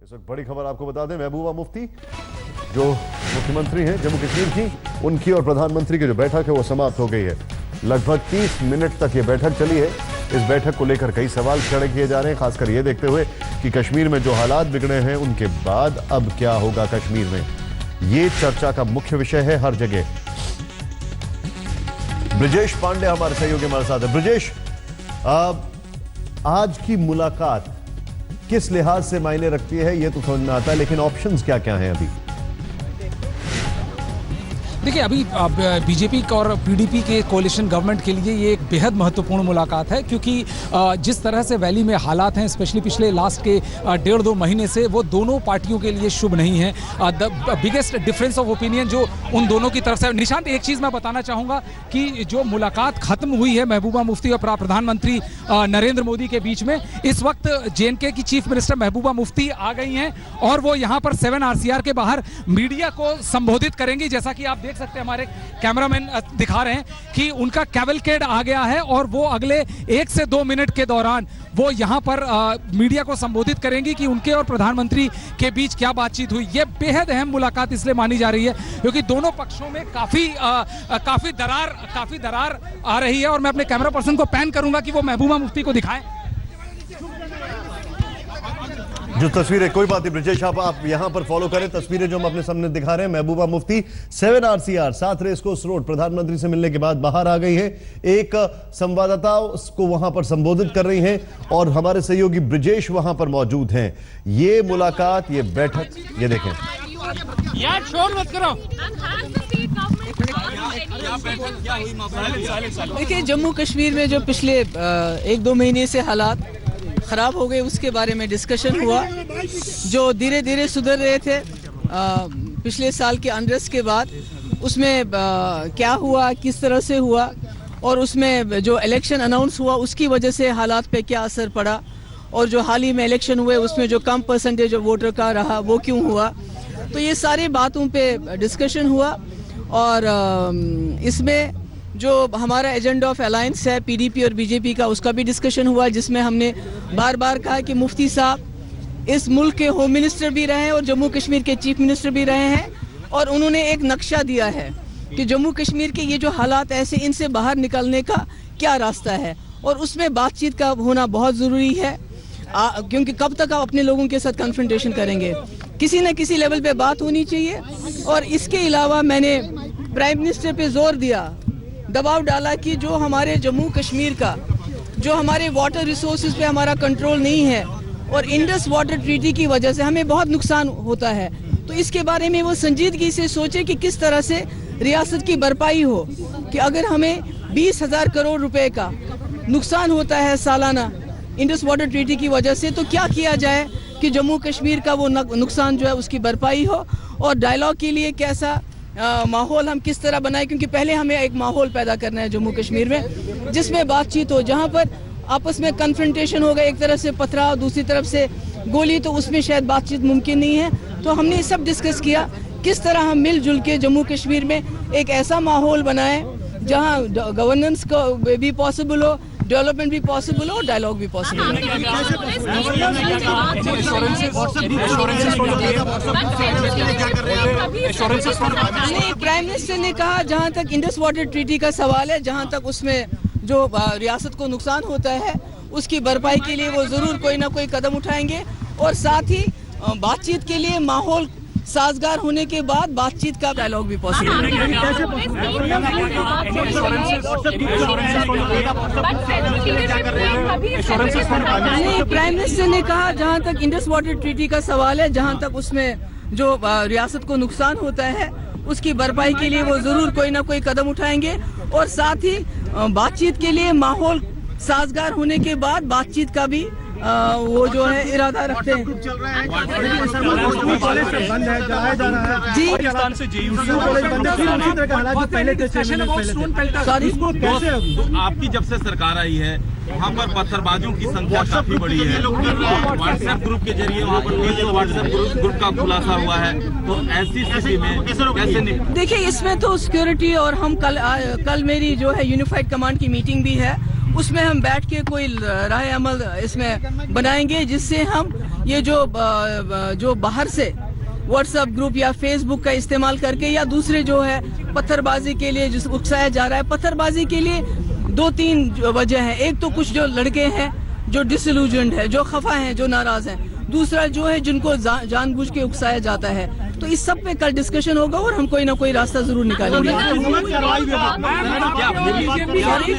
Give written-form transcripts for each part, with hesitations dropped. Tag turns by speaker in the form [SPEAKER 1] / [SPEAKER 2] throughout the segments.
[SPEAKER 1] इस वक्त बड़ी खबर आपको बता दें, महबूबा मुफ्ती जो मुख्यमंत्री हैं जम्मू कश्मीर की, उनकी और प्रधानमंत्री की जो बैठक है वो समाप्त हो गई है। लगभग 30 मिनट तक ये बैठक चली है। इस बैठक को लेकर कई सवाल खड़े किए जा रहे हैं, खासकर ये देखते हुए कि कश्मीर में जो हालात बिगड़े हैं उनके बाद अब क्या होगा कश्मीर में, ये चर्चा का मुख्य विषय है हर जगह। ब्रजेश पांडे हमारे सहयोगी हमारे साथ है। ब्रजेश, आज की मुलाकात किस लिहाज से मायने रखती है ये तो समझ में आता है, लेकिन ऑप्शंस क्या क्या हैं अभी?
[SPEAKER 2] देखिए, अभी बीजेपी और पीडीपी के कोalition गवर्नमेंट के लिए ये एक बेहद महत्वपूर्ण मुलाकात है, क्योंकि जिस तरह से वैली में हालात हैं, स्पेशली पिछले लास्ट के 1.5-2 महीने से, वो दोनों पार्टियों के लिए शुभ नहीं है। The biggest difference of opinion जो उन दोनों की तरफ से। निशांत, एक चीज़ मैं बताना चाहूँगा कि जो मुलाकात खत्म हुई है महबूबा मुफ्ती और प्रधानमंत्री नरेंद्र मोदी के बीच में, इस वक्त JNK की चीफ मिनिस्टर महबूबा मुफ्ती आ गई हैं और वो यहाँ पर 7 RCR के बाहर मीडिया को संबोधित करेंगी। जैसा कि आप देख सकते हैं, हमारे कैमरामैन दिखा रहे हैं कि उनका कैवलकेड आ गया है और वो अगले 1 से 2 मिनट के दौरान वो यहाँ पर मीडिया को संबोधित करेंगी कि उनके और प्रधानमंत्री के बीच क्या बातचीत हुई। ये बेहद अहम मुलाकात इसलिए मानी जा रही है क्योंकि दोनों पक्षों में काफी दरार आ रही है। और मैं अपने कैमरा पर्सन को पैन करूंगा कि वो महबूबा मुफ्ती को दिखाएं
[SPEAKER 1] जो तस्वीरें। कोई बात नहीं ब्रजेश, आप यहां पर फॉलो करें तस्वीरें जो हम अपने सामने दिखा रहे हैं। Mehbooba Mufti 7 RCR 7 racecourse road प्रधानमंत्री से मिलने के बाद बाहर आ गई है, एक संवाददाता को वहां पर संबोधित कर रही हैं और हमारे सहयोगी ब्रजेश वहां पर मौजूद हैं। ये मुलाकात, ये बैठक, ये देखें
[SPEAKER 3] यार, शोर मत करो।
[SPEAKER 4] देखिए, जम्मू कश्मीर में जो पिछले 1-2 महीने से हालात खराब हो गए उसके बारे में डिस्कशन हुआ, जो धीरे धीरे सुधर रहे थे पिछले साल के अनरेस्ट के बाद। उसमें क्या हुआ, किस तरह से हुआ और उसमें जो इलेक्शन अनाउंस हुआ उसकी वजह से हालात पे क्या असर पड़ा, और जो हाल ही में इलेक्शन हुए उसमें जो कम परसेंटेज वोटर का रहा वो क्यों हुआ। तो ये सारी बातों पे डिस्कशन हुआ और इसमें जो हमारा एजेंडा ऑफ अलायंस है पीडीपी और बीजेपी का, उसका भी डिस्कशन हुआ, जिसमें हमने बार बार कहा कि मुफ्ती साहब इस मुल्क के होम मिनिस्टर भी रहे हैं और जम्मू कश्मीर के चीफ मिनिस्टर भी रहे हैं, और उन्होंने एक नक्शा दिया है कि जम्मू कश्मीर के ये जो हालात ऐसे, इनसे बाहर निकलने का क्या रास्ता है, और उसमें बातचीत का होना बहुत ज़रूरी है। क्योंकि कब तक आप अपने लोगों के साथ कन्फ्रंटेशन करेंगे, किसी न किसी लेवल पे बात होनी चाहिए। और इसके अलावा मैंने प्राइम मिनिस्टर पे जोर दिया, दबाव डाला कि जो हमारे जम्मू कश्मीर का जो हमारे वाटर रिसोर्सेज पे हमारा कंट्रोल नहीं है और इंडस वाटर ट्रीटी की वजह से हमें बहुत नुकसान होता है, तो इसके बारे में वो संजीदगी से सोचे कि किस तरह से रियासत की भरपाई हो। कि अगर हमें 20,000 करोड़ रुपए का नुकसान होता है सालाना इंडस वाटर ट्रीटी की वजह से, तो क्या किया जाए कि जम्मू कश्मीर का वो नुकसान जो है उसकी भरपाई हो। और डायलॉग के लिए कैसा माहौल हम किस तरह बनाए, क्योंकि पहले हमें एक माहौल पैदा करना है जम्मू कश्मीर में जिसमें बातचीत हो, जहां पर आपस में कन्फ्रंटेशन होगा, एक तरफ से पथराव दूसरी तरफ से गोली, तो उसमें शायद बातचीत मुमकिन नहीं है। तो हमने सब डिस्कस किया किस तरह हम मिलजुल के जम्मू कश्मीर में एक ऐसा माहौल बनाए जहां गवर्नेंस को भी पॉसिबल हो, डेवलपमेंट भी पॉसिबल हो और डायलॉग भी पॉसिबल हो। प्राइम मिनिस्टर ने कहा जहां तक इंडस वाटर ट्रीटी का सवाल है, जहां तक उसमें जो रियासत को नुकसान होता है उसकी भरपाई के लिए वो जरूर कोई ना कोई कदम उठाएंगे, और साथ ही बातचीत के लिए माहौल साजगार होने के बाद बातचीत का डायलॉग भी पॉसिबल है। प्राइम मिनिस्टर ने कहा जहां तक इंडस वाटर ट्रीटी का सवाल है, जहां तक उसमें जो रियासत को नुकसान होता है उसकी भरपाई के लिए वो जरूर कोई ना कोई कदम उठाएंगे, और साथ ही बातचीत के लिए माहौल साजगार होने के बाद बातचीत का भी वो जो है इरादा रखते हैं। जी,
[SPEAKER 5] आपकी जब से सरकार आई है वहाँ पर पत्थरबाजों की संख्या काफी बढ़ी है। व्हाट्सएप ग्रुप के जरिए वहाँ पर व्हाट्सएप ग्रुप का खुलासा हुआ है, तो ऐसी स्थिति में कैसे
[SPEAKER 4] देखिए, इसमें तो सिक्योरिटी और हम कल मेरी जो है यूनिफाइड कमांड की मीटिंग भी है, उसमें हम बैठ के कोई राय अमल इसमें बनाएंगे जिससे हम ये जो बाहर से व्हाट्सएप ग्रुप या फेसबुक का इस्तेमाल करके या दूसरे जो है पत्थरबाजी के लिए जिस उकसाया जा रहा है, पत्थरबाजी के लिए 2-3 वजह है। एक तो कुछ जो लड़के हैं जो डिसइल्यूजन्ड है, जो खफा हैं, जो नाराज हैं। दूसरा जो है जिनको जानबूझ के उकसाया जाता है। तो इस सब पे कल डिस्कशन होगा और हम कोई ना कोई रास्ता जरूर निकालेंगे।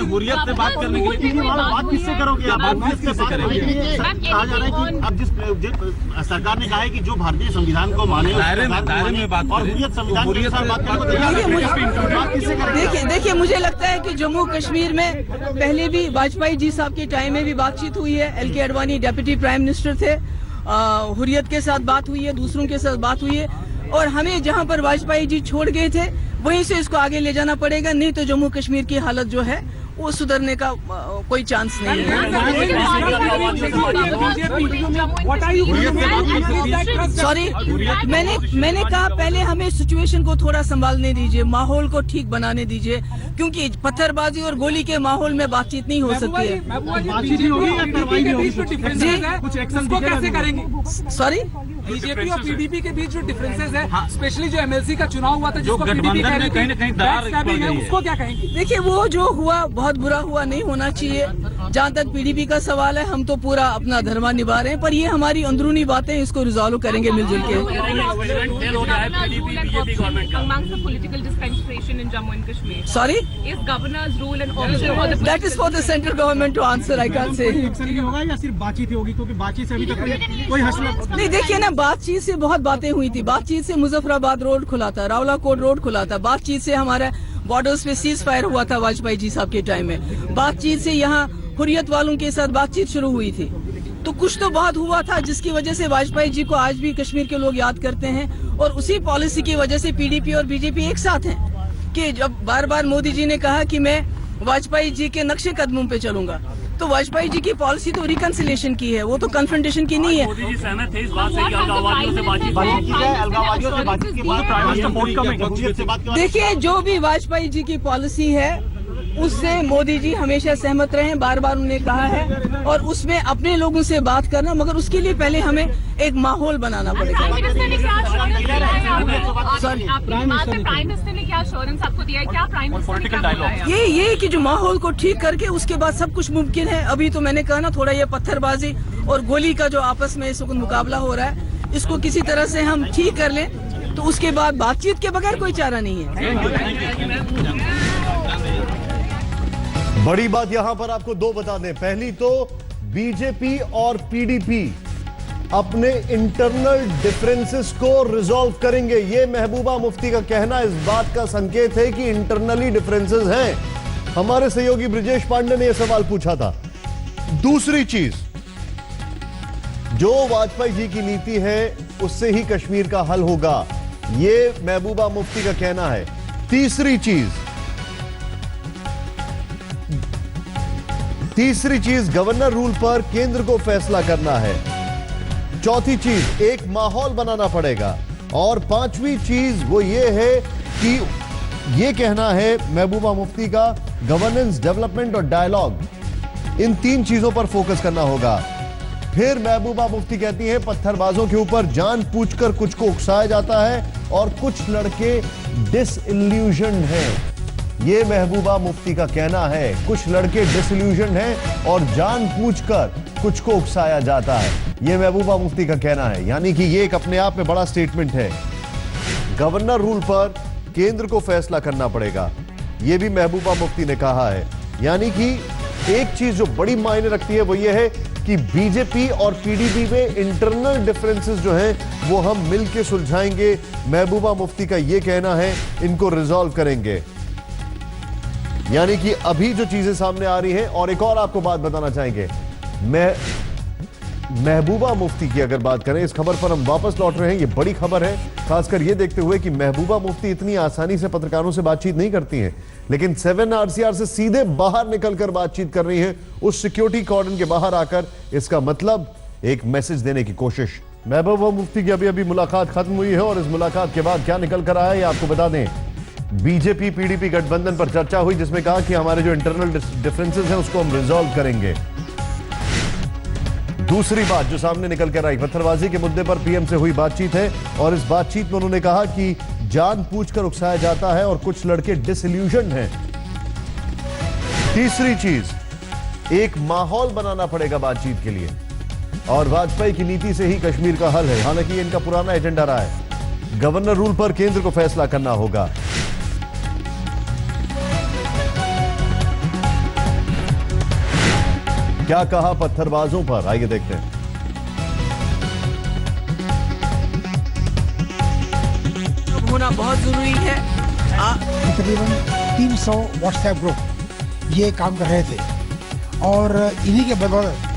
[SPEAKER 5] हुर्रियत से बात करने के लिए बात किससे करोगे? बात किससे करेंगे?
[SPEAKER 6] कहा जा रहा है कि अब जिस सरकार ने कहा है कि जो भारतीय संविधान को माने
[SPEAKER 5] दायरे में बात
[SPEAKER 6] और हुर्रियत संविधान के साथ बात करें।
[SPEAKER 4] देखिए मुझे लगता है कि जम्मू कश्मीर में पहले भी वाजपेयी जी साहब के टाइम में भी बातचीत हुई है। LK Advani deputy prime minister थे, हुर्रियत के साथ बात हुई है, दूसरों के साथ बात हुई है और हमें जहां पर वाजपेयी जी छोड़ गए थे वहीं से इसको आगे ले जाना पड़ेगा, नहीं तो जम्मू कश्मीर की हालत जो है वो सुधरने का कोई चांस नहीं है। सॉरी, मैंने कहा पहले हमें सिचुएशन को थोड़ा संभालने दीजिए, माहौल को ठीक बनाने दीजिए, क्योंकि पत्थरबाजी और गोली के माहौल में बातचीत नहीं हो सकती है।
[SPEAKER 2] कैसे करेंगे?
[SPEAKER 4] सॉरी,
[SPEAKER 2] बीजेपी और पीडीपी के बीच जो डिफरेंसेस है, स्पेशली जो MLC का चुनाव हुआ था जिसको
[SPEAKER 5] गठबंधन में कहीं ना कहीं दरार पड़ गई है,
[SPEAKER 2] उसको क्या कहेंगे?
[SPEAKER 4] देखिए वो जो हुआ बहुत बुरा हुआ, नहीं होना चाहिए। जहाँ तक PDP का सवाल है, हम तो पूरा अपना धर्मा निभा रहे हैं, पर ये हमारी अंदरूनी बातें, इसको रिजॉल्व करेंगे मिलजुल के। Sorry, that is for the central government to answer, I can't say.
[SPEAKER 6] होगा या सिर्फ बातचीत ही होगी? क्योंकि बातचीत से अभी तक कोई हसल
[SPEAKER 4] नहीं। देखिए ना, बातचीत से बहुत बातें हुई थी। बातचीत से मुजफ्फराबाद रोड खुला था, रावलाकोट रोड खुला था। बातचीत से हमारा बॉर्डर्स पे सीज फायर हुआ था वाजपेयी जी साहब के टाइम में। बातचीत से यहाँ हुर्रियत वालों के साथ बातचीत शुरू हुई थी। तो कुछ तो बहुत हुआ था जिसकी वजह से वाजपेयी जी को आज भी कश्मीर के लोग याद करते हैं और उसी पॉलिसी की वजह से PDP और BJP एक साथ हैं कि जब बार बार मोदी जी ने कहा कि मैं वाजपेयी जी के नक्शे कदमों पे चलूंगा, तो वाजपेयी जी की पॉलिसी तो रिकंसिलिएशन की है, वो तो कन्फ्रंटेशन की नहीं है।
[SPEAKER 6] मोदी जी सहमत थे इस बात से कि अलगाववादियों से बातचीत की जाए, अलगाववादियों से बातचीत के बाद प्राइम मिनिस्टर सपोर्ट करेंगे।
[SPEAKER 4] देखिए, जो भी वाजपेयी जी की पॉलिसी है उससे मोदी जी हमेशा सहमत रहे, बार बार उन्होंने कहा है, और उसमें अपने लोगों से बात करना, मगर उसके लिए पहले हमें एक माहौल बनाना पड़ेगा।
[SPEAKER 7] प्राइम मिनिस्टर ने क्या एश्योरेंस आपको दिया है? क्या प्राइम मिनिस्टर ने क्या बोला है?
[SPEAKER 4] ये कि जो माहौल को ठीक करके उसके बाद सब कुछ मुमकिन है। अभी तो मैंने कहा ना, थोड़ा ये पत्थरबाजी और गोली का जो आपस में इस वक्त मुकाबला हो रहा है, इसको किसी तरह से हम ठीक कर लें, तो उसके बाद बातचीत के बगैर कोई चारा नहीं है।
[SPEAKER 1] बड़ी बात यहां पर आपको दो बता दें। पहली तो बीजेपी और PDP अपने इंटरनल डिफरेंसेस को रिजॉल्व करेंगे, ये महबूबा मुफ्ती का कहना इस बात का संकेत है कि इंटरनली डिफरेंसेस हैं। हमारे सहयोगी ब्रिजेश पांडे ने यह सवाल पूछा था। दूसरी चीज, जो वाजपेयी जी की नीति है उससे ही कश्मीर का हल होगा, यह महबूबा मुफ्ती का कहना है। तीसरी चीज गवर्नर रूल पर केंद्र को फैसला करना है। चौथी चीज, एक माहौल बनाना पड़ेगा। और पांचवी चीज वो ये है कि ये कहना है महबूबा मुफ्ती का, गवर्नेंस, डेवलपमेंट और डायलॉग, इन तीन चीजों पर फोकस करना होगा। फिर महबूबा मुफ्ती कहती है पत्थरबाजों के ऊपर जानबूझकर कुछ को उकसाया जाता है और कुछ लड़के डिसइल्यूजन्ड हैं। ये महबूबा मुफ्ती का कहना है, कुछ लड़के डिसइल्यूजन्ड हैं और जानबूझकर कुछ को उकसाया जाता है। ये महबूबा मुफ्ती का कहना है, यानी कि ये एक अपने आप में बड़ा स्टेटमेंट है। गवर्नर रूल पर केंद्र को फैसला करना पड़ेगा, ये भी महबूबा मुफ्ती ने कहा है। यानी कि एक चीज जो बड़ी मायने रखती है वो ये है कि बीजेपी और PDP में इंटरनल डिफरेंसेस जो हैं वो हम मिलकर सुलझाएंगे। महबूबा मुफ्ती का ये कहना है, इनको रिजॉल्व करेंगे। यानी कि अभी जो चीजें सामने आ रही हैं, और एक और आपको बात बताना चाहेंगे, महबूबा मुफ्ती की अगर बात करें, इस खबर पर हम वापस लौट रहे हैं। ये बड़ी खबर है, खासकर ये देखते हुए कि महबूबा मुफ्ती इतनी आसानी से पत्रकारों से बातचीत नहीं करती हैं, लेकिन 7 RCR से सीधे बाहर निकलकर बातचीत कर रही हैं, उस सिक्योरिटी कॉर्डन के बाहर आकर। इसका मतलब एक मैसेज देने की कोशिश। महबूबा मुफ्ती की अभी अभी मुलाकात खत्म हुई है और इस मुलाकात के बाद क्या निकल कर आया है आपको बता दें। बीजेपी PDP गठबंधन पर चर्चा हुई, जिसमें कहा कि हमारे जो इंटरनल डिफरेंसेस हैं उसको हम रिजॉल्व करेंगे। दूसरी बात जो सामने निकल कर आई, पत्थरबाजी के मुद्दे पर पीएम से हुई बातचीत है और इस बातचीत में उन्होंने कहा कि जानबूझकर उकसाया जाता है और कुछ लड़के डिसइल्यूजन हैं। तीसरी चीज, एक माहौल बनाना पड़ेगा बातचीत के लिए और वाजपेयी की नीति से ही कश्मीर का हल है। हालांकि इनका पुराना एजेंडा रहा है। गवर्नर रूल पर केंद्र को फैसला करना होगा। क्या कहा पत्थरबाजों पर, आइए देखते हैं।
[SPEAKER 4] होना बहुत जरूरी है।
[SPEAKER 8] तकरीबन 300 व्हाट्सएप ग्रुप ये काम कर रहे थे और इन्हीं के बदौलत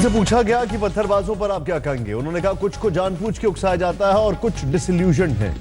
[SPEAKER 1] से पूछा गया कि पत्थरबाजों पर आप क्या कहेंगे। उन्होंने कहा कुछ को जानबूझ के उकसाया जाता है और कुछ डिसइल्यूजन है।